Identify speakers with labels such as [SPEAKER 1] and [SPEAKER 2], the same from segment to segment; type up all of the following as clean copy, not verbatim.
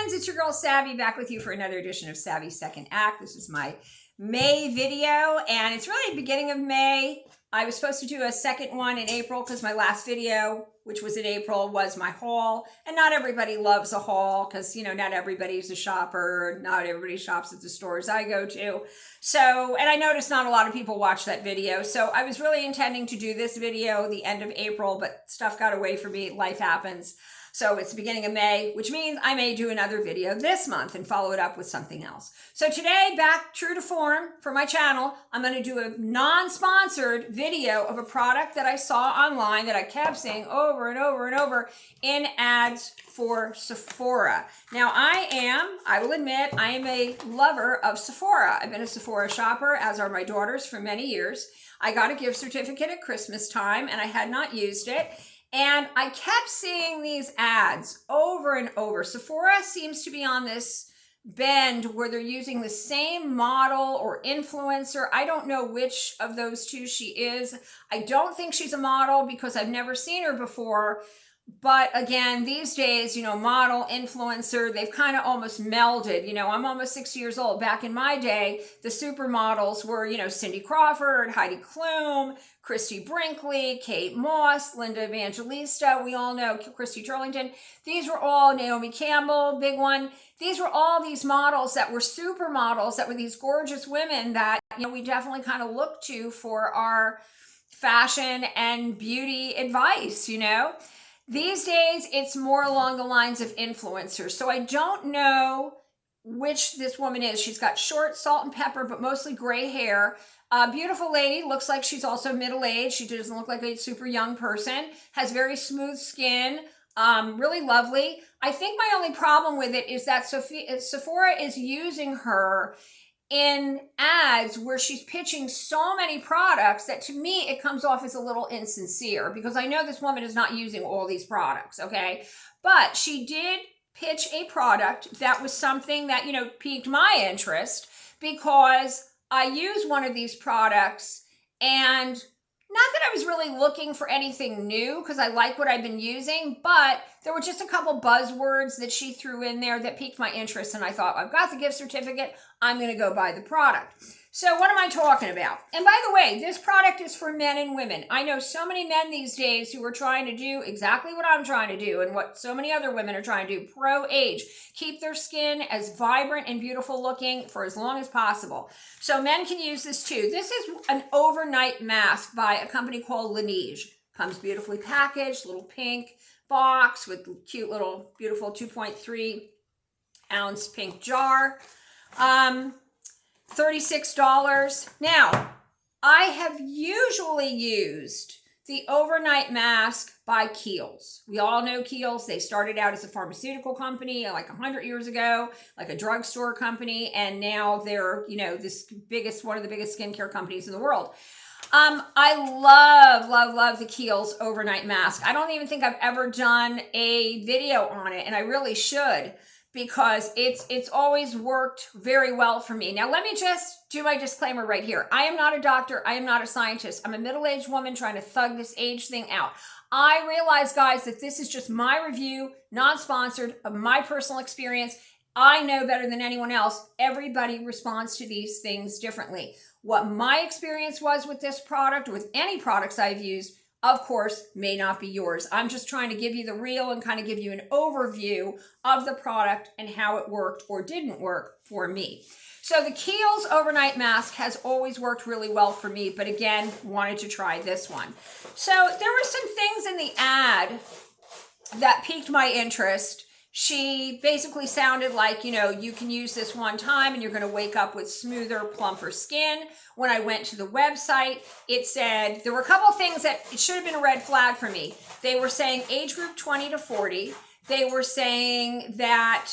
[SPEAKER 1] friends, it's your girl Savvy back with you for another edition of Savvy Second Act. This is my May video and it's really the beginning of May. I was supposed to do a second one in April because my last video, which was in April, was my haul. And not everybody loves a haul because, you know, not everybody's a shopper. Not everybody shops at the stores I go to. So, and I noticed not a lot of people watch that video. So I was really intending to do this video the end of April, but stuff got away from me. Life happens. So it's the beginning of May, which means I may do another video this month and follow it up with something else. So today, back true to form for my channel, I'm going to do a non-sponsored video of a product that I saw online that I kept seeing over and over and over in ads for Sephora. Now I will admit, I am a lover of Sephora. I've been a Sephora shopper, as are my daughters, for many years. I got a gift certificate at Christmas time and I had not used it. And I kept seeing these ads over and over. Sephora seems to be on this bend where they're using the same model or influencer. I don't know which of those two she is. I don't think she's a model because I've never seen her before. But again, these days, you know, model, influencer, they've kind of almost melded. You know, I'm almost 60 years old. Back in my day, the supermodels were, you know, Cindy Crawford, Heidi Klum, Christy Brinkley, Kate Moss, Linda Evangelista. We all know Christy Turlington. These were all Naomi Campbell, big one. These were all these models that were supermodels, that were these gorgeous women that, you know, we definitely kind of look to for our fashion and beauty advice, you know. These days, it's more along the lines of influencers. So I don't know which this woman is. She's got short salt and pepper, but mostly gray hair. Beautiful lady, looks like she's also middle-aged. She doesn't look like a super young person. Has very smooth skin, really lovely. I think my only problem with it is that Sephora is using her in ads where she's pitching so many products that to me it comes off as a little insincere, because I know this woman is not using all these products, okay? But she did pitch a product that was something that, you know, piqued my interest, because I use one of these products and not that I was really looking for anything new because I like what I've been using, but there were just a couple buzzwords that she threw in there that piqued my interest. And I thought, I've got the gift certificate, I'm going to go buy the product. So what am I talking about? And by the way, this product is for men and women. I know so many men these days who are trying to do exactly what I'm trying to do and what so many other women are trying to do, pro-age, keep their skin as vibrant and beautiful looking for as long as possible. So men can use this too. This is an overnight mask by a company called LeNeige. Comes beautifully packaged, little pink box with cute little beautiful 2.3 ounce pink jar. $36. Now, I have usually used the overnight mask by Kiehl's. We all know Kiehl's. They started out as a pharmaceutical company like 100 years ago, like a drugstore company, and now they're, you know, one of the biggest skincare companies in the world. I love the Kiehl's overnight mask. I don't even think I've ever done a video on it, and I really should, because it's always worked very well for me. Now, let me just do my disclaimer right here. I am not a doctor. I am not a scientist. I'm a middle-aged woman trying to thug this age thing out. I realize, guys, that this is just my review, non-sponsored, of my personal experience. I know better than anyone else. Everybody responds to these things differently. What my experience was with this product, or with any products I've used, of course, may not be yours. I'm just trying to give you the real and kind of give you an overview of the product and how it worked or didn't work for me. So the Kiehl's overnight mask has always worked really well for me, but again, wanted to try this one. So there were some things in the ad that piqued my interest. She basically sounded like, you know, you can use this one time and you're going to wake up with smoother, plumper skin. When I went to the website, it said, there were a couple of things that it should have been a red flag for me. They were saying age group 20 to 40. They were saying that,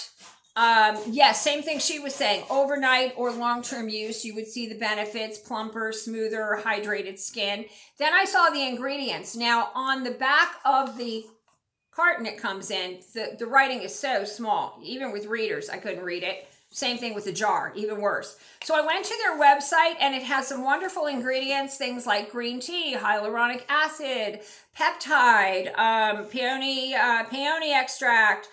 [SPEAKER 1] yes, same thing she was saying, overnight or long-term use, you would see the benefits, plumper, smoother, hydrated skin. Then I saw the ingredients. Now, on the back of the carton it comes in, the writing is so small. Even with readers, I couldn't read it. Same thing with the jar, even worse. So I went to their website and it has some wonderful ingredients, things like green tea, hyaluronic acid, peptide, peony extract.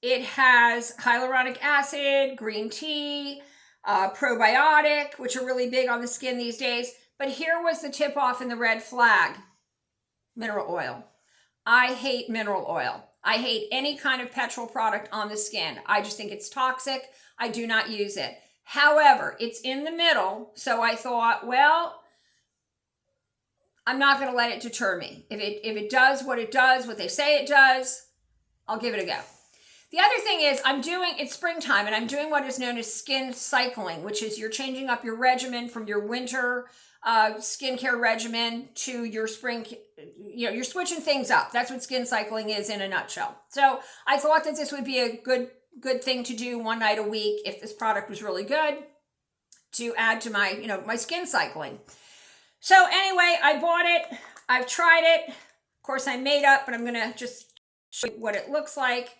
[SPEAKER 1] It has hyaluronic acid, green tea, probiotic, which are really big on the skin these days. But here was the tip off and the red flag: mineral oil. I hate mineral oil. I hate any kind of petrol product on the skin. I just think it's toxic. I do not use it. However, it's in the middle, so I thought, well, I'm not going to let it deter me. If it does, what they say it does, I'll give it a go. The other thing is it's springtime, and I'm doing what is known as skin cycling, which is you're changing up your regimen from your winter skincare regimen to your spring, you're switching things up. That's what skin cycling is in a nutshell. So I thought that this would be a good thing to do one night a week if this product was really good, to add to my, my skin cycling. So anyway, I bought it. I've tried it. Of course, I made up, but I'm going to just show you what it looks like.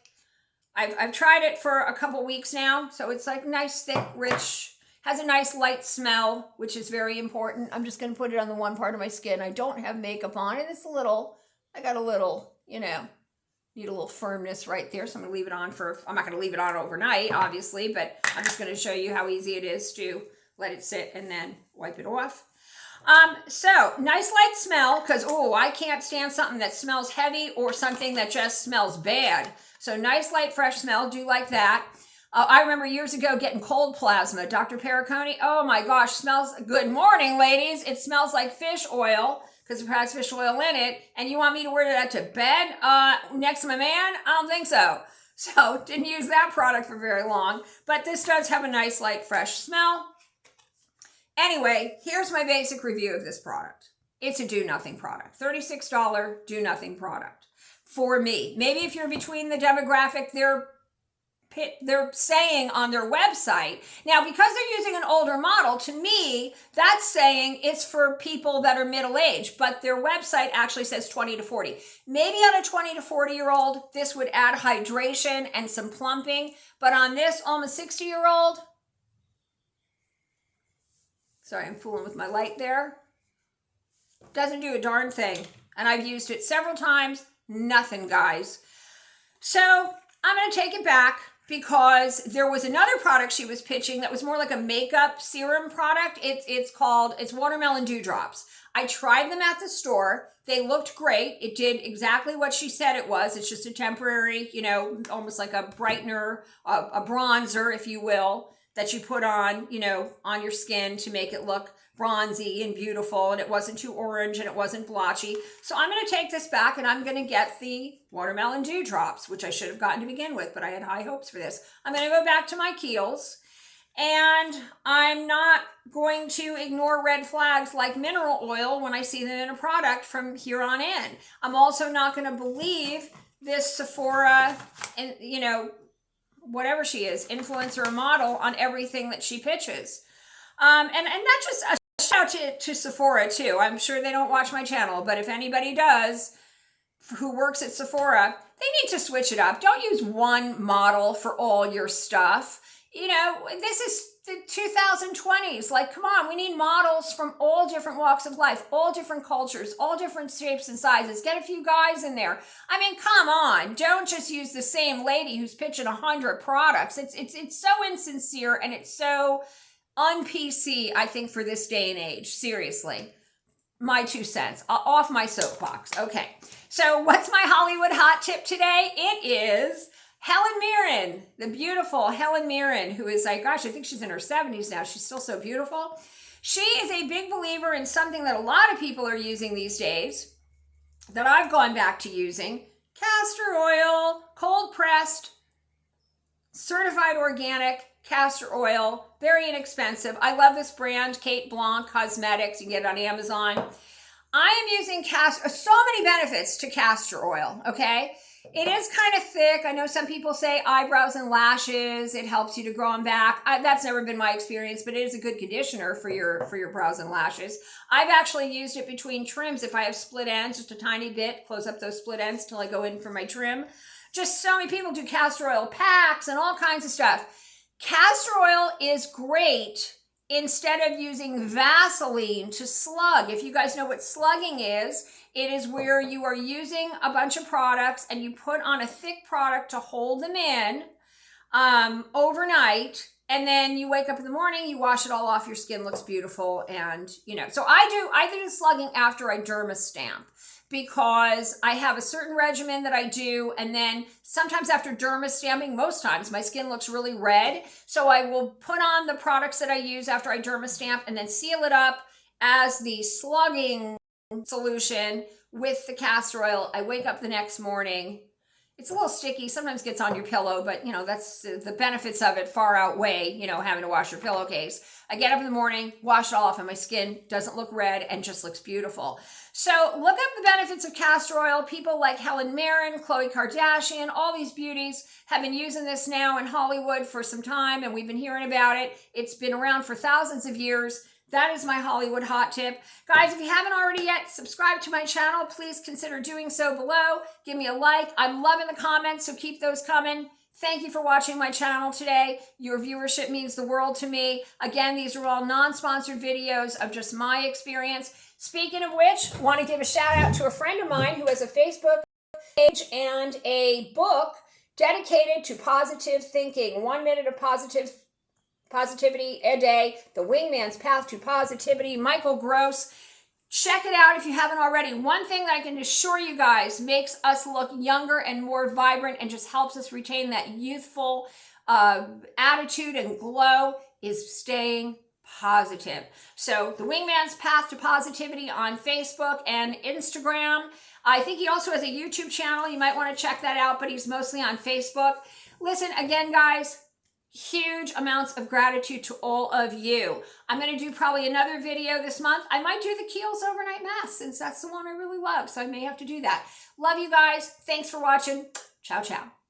[SPEAKER 1] I've tried it for a couple weeks now. So it's like nice, thick, rich, has a nice light smell, which is very important. I'm just going to put it on the one part of my skin. I don't have makeup on it. I got a little, need a little firmness right there. So I'm going to leave it on I'm not going to leave it on overnight, obviously, but I'm just going to show you how easy it is to let it sit and then wipe it off. So nice light smell, because, I can't stand something that smells heavy or something that just smells bad. So nice light fresh smell, do like that. I remember years ago getting cold plasma. Dr. Pericone, oh my gosh, smells, good morning, ladies. It smells like fish oil because it has fish oil in it. And you want me to wear that to bed next to my man? I don't think so. So didn't use that product for very long. But this does have a nice light fresh smell. Anyway, here's my basic review of this product. It's a do-nothing product. $36 do-nothing product for me. Maybe if you're between the demographic they're saying on their website. Now, because they're using an older model, to me, that's saying it's for people that are middle-aged, but their website actually says 20 to 40. Maybe on a 20 to 40-year-old, this would add hydration and some plumping, but on this almost 60-year-old, sorry, I'm fooling with my light there, doesn't do a darn thing. And I've used it several times, nothing, guys. So I'm going to take it back, because there was another product she was pitching that was more like a makeup serum product. It's watermelon dewdrops. I tried them at the store. They looked great. It did exactly what she said it was. It's just a temporary, almost like a brightener, a bronzer, if you will, that you put on, on your skin to make it look bronzy and beautiful, and it wasn't too orange and it wasn't blotchy. So I'm going to take this back and I'm going to get the watermelon dewdrops, which I should have gotten to begin with, but I had high hopes for this. I'm going to go back to my Kiehl's, and I'm not going to ignore red flags like mineral oil when I see them in a product from here on in. I'm also not going to believe this Sephora and, whatever she is, influencer or model, on everything that she pitches. And that's just a shout out to Sephora too. I'm sure they don't watch my channel, but if anybody does who works at Sephora, they need to switch it up. Don't use one model for all your stuff. This is the 2020s. Like, come on, we need models from all different walks of life, all different cultures, all different shapes and sizes. Get a few guys in there. I mean, come on. Don't just use the same lady who's pitching 100 products. It's so insincere, and it's so un-PC, I think, for this day and age. Seriously. My 2 cents. Off my soapbox. Okay. So what's my Hollywood hot tip today? It is Helen Mirren, the beautiful Helen Mirren, who is like, gosh, I think she's in her 70s now. She's still so beautiful. She is a big believer in something that a lot of people are using these days, that I've gone back to using: castor oil, cold pressed, certified organic castor oil, very inexpensive. I love this brand, Kate Blanc Cosmetics. You can get it on Amazon. I am using so many benefits to castor oil, okay? It is kind of thick. I know some people say eyebrows and lashes, it helps you to grow them back. That's never been my experience, but it is a good conditioner for your brows and lashes. I've actually used it between trims. If I have split ends, just a tiny bit, close up those split ends till I go in for my trim. Just so many people do castor oil packs and all kinds of stuff. Castor oil is great instead of using Vaseline to slug. If you guys know what slugging is, it is where you are using a bunch of products and you put on a thick product to hold them in overnight, and then you wake up in the morning, you wash it all off, your skin looks beautiful. And so I do the slugging after I derma stamp, because I have a certain regimen that I do, and then sometimes after derma stamping, most times my skin looks really red, so I will put on the products that I use after I derma stamp and then seal it up as the slugging solution with the castor oil. I wake up the next morning, it's a little sticky, sometimes gets on your pillow, but that's the benefits of it far outweigh having to wash your pillowcase. I get up in the morning, wash it all off, and my skin doesn't look red and just looks beautiful. So look up the benefits of castor oil. People like Helen Mirren, Khloe Kardashian, all these beauties have been using this now in Hollywood for some time, and we've been hearing about it. It's been around for thousands of years. That is my Hollywood hot tip. Guys, if you haven't already yet, subscribe to my channel. Please consider doing so below. Give me a like. I'm loving the comments, so keep those coming. Thank you for watching my channel today. Your viewership means the world to me. Again, these are all non-sponsored videos of just my experience. Speaking of which, I want to give a shout out to a friend of mine who has a Facebook page and a book dedicated to positive thinking. 1 minute of positivity a day, The Wingman's Path to Positivity, Michael Gross. Check it out if you haven't already. One thing that I can assure you guys makes us look younger and more vibrant and just helps us retain that youthful attitude and glow is staying positive. So The Wingman's Path to Positivity on Facebook and Instagram. I think he also has a YouTube channel. You might want to check that out, but he's mostly on Facebook. Listen, again, guys, huge amounts of gratitude to all of you. I'm going to do probably another video this month. I might do the Kiehl's overnight mask, since that's the one I really love, so I may have to do that. Love you guys. Thanks for watching. Ciao, ciao.